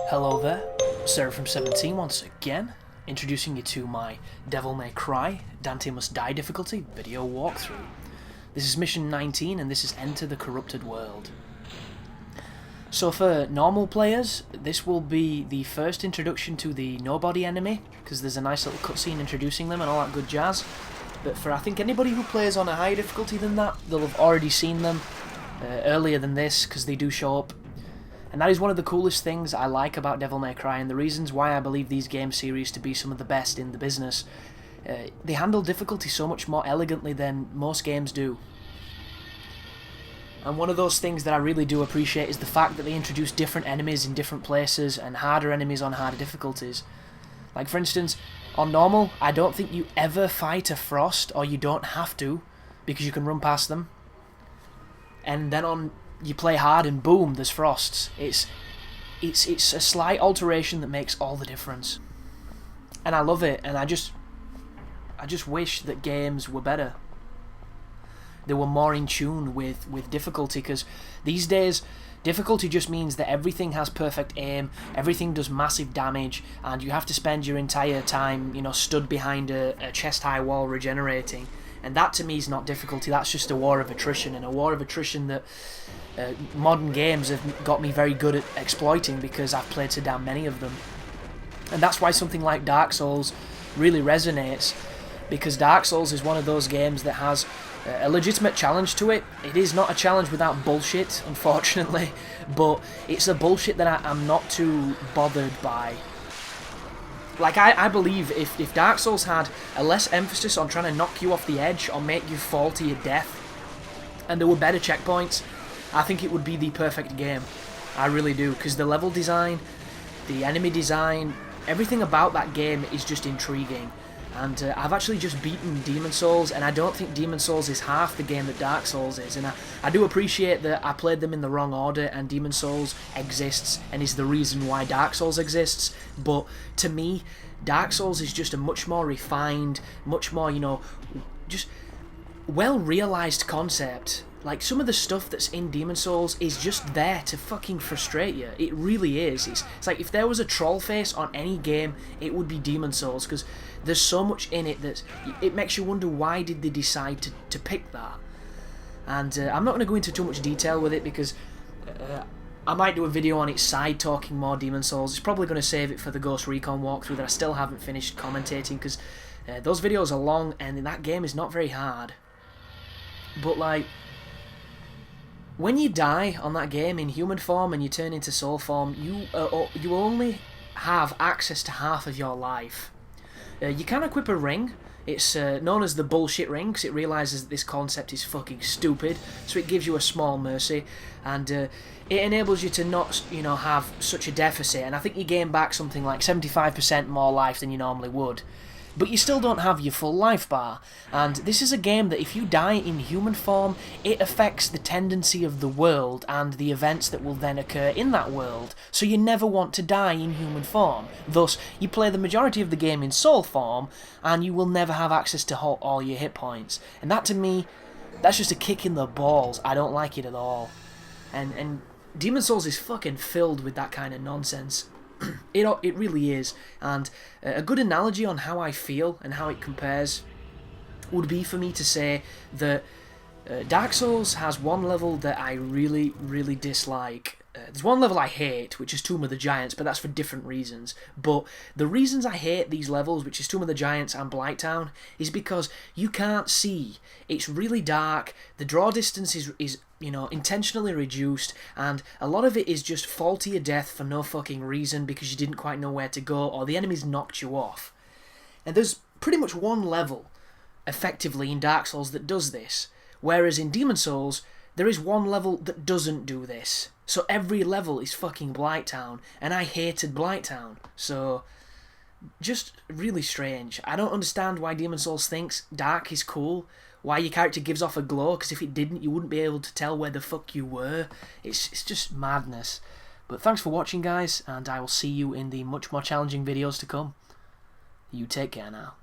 Hello there, Sarah from 17 once again, introducing you to my Devil May Cry, Dante Must Die difficulty video walkthrough. This is mission 19 and this is Enter the Corrupted World. So for normal players, this will be the first introduction to the nobody enemy, because there's a nice little cutscene introducing them and all that good jazz. But for I think anybody who plays on a higher difficulty than that, they'll have already seen them earlier than this, because they do show up. And that is one of the coolest things I like about Devil May Cry, and the reasons why I believe these game series to be some of the best in the business. They handle difficulty so much more elegantly than most games do. And one of those things that I really do appreciate is the fact that they introduce different enemies in different places and harder enemies on harder difficulties. Like for instance, on normal, I don't think you ever fight a Frost, or you don't have to, because you can run past them. And then on you play hard and boom, there's Frosts. It's a slight alteration that makes all the difference. And I love it, and I just wish that games were better. They were more in tune with difficulty, because these days difficulty just means that everything has perfect aim, everything does massive damage, and you have to spend your entire time, stood behind a chest-high wall regenerating. And that to me is not difficulty, that's just a war of attrition, and a war of attrition that modern games have got me very good at exploiting, because I've played so damn many of them. And that's why something like Dark Souls really resonates, because Dark Souls is one of those games that has a legitimate challenge to it. It is not a challenge without bullshit, unfortunately, but it's a bullshit that I'm not too bothered by. Like, I believe if Dark Souls had a less emphasis on trying to knock you off the edge or make you fall to your death, and there were better checkpoints, I think it would be the perfect game. I really do, because the level design, the enemy design, everything about that game is just intriguing. And I've actually just beaten Demon Souls, and I don't think Demon Souls is half the game that Dark Souls is. And I do appreciate that I played them in the wrong order, and Demon Souls exists and is the reason why Dark Souls exists. But to me, Dark Souls is just a much more refined, much more, just well-realised concept. Like, some of the stuff that's in Demon Souls is just there to fucking frustrate you. It really is. It's like if there was a troll face on any game, it would be Demon Souls, because there's so much in it that it makes you wonder why did they decide to pick that. And I'm not going to go into too much detail with it, because I might do a video on its side talking more Demon Souls. It's probably going to save it for the Ghost Recon walkthrough that I still haven't finished commentating, because those videos are long and that game is not very hard. But like, when you die on that game in human form and you turn into soul form, you only have access to half of your life. You can equip a ring. It's known as the bullshit ring, because it realises that this concept is fucking stupid, so it gives you a small mercy, and it enables you to not, have such a deficit, and I think you gain back something like 75% more life than you normally would. But you still don't have your full life bar, and this is a game that if you die in human form, it affects the tendency of the world and the events that will then occur in that world, so you never want to die in human form. Thus, you play the majority of the game in soul form, and you will never have access to all your hit points. And that to me, that's just a kick in the balls. I don't like it at all. And Demon Souls is fucking filled with that kind of nonsense. It really is, and a good analogy on how I feel and how it compares would be for me to say that Dark Souls has one level that I really, really dislike. There's one level I hate, which is Tomb of the Giants, but that's for different reasons. But the reasons I hate these levels, which is Tomb of the Giants and Blighttown, is because you can't see. It's really dark, the draw distance is intentionally reduced, and a lot of it is just fall to your death for no fucking reason because you didn't quite know where to go, or the enemies knocked you off. And there's pretty much one level, effectively, in Dark Souls that does this, whereas in Demon Souls, there is one level that doesn't do this. So every level is fucking Blighttown, and I hated Blighttown. So, just really strange. I don't understand why Demon Souls thinks dark is cool, why your character gives off a glow, because if it didn't, you wouldn't be able to tell where the fuck you were. It's just madness. But thanks for watching, guys, and I will see you in the much more challenging videos to come. You take care now.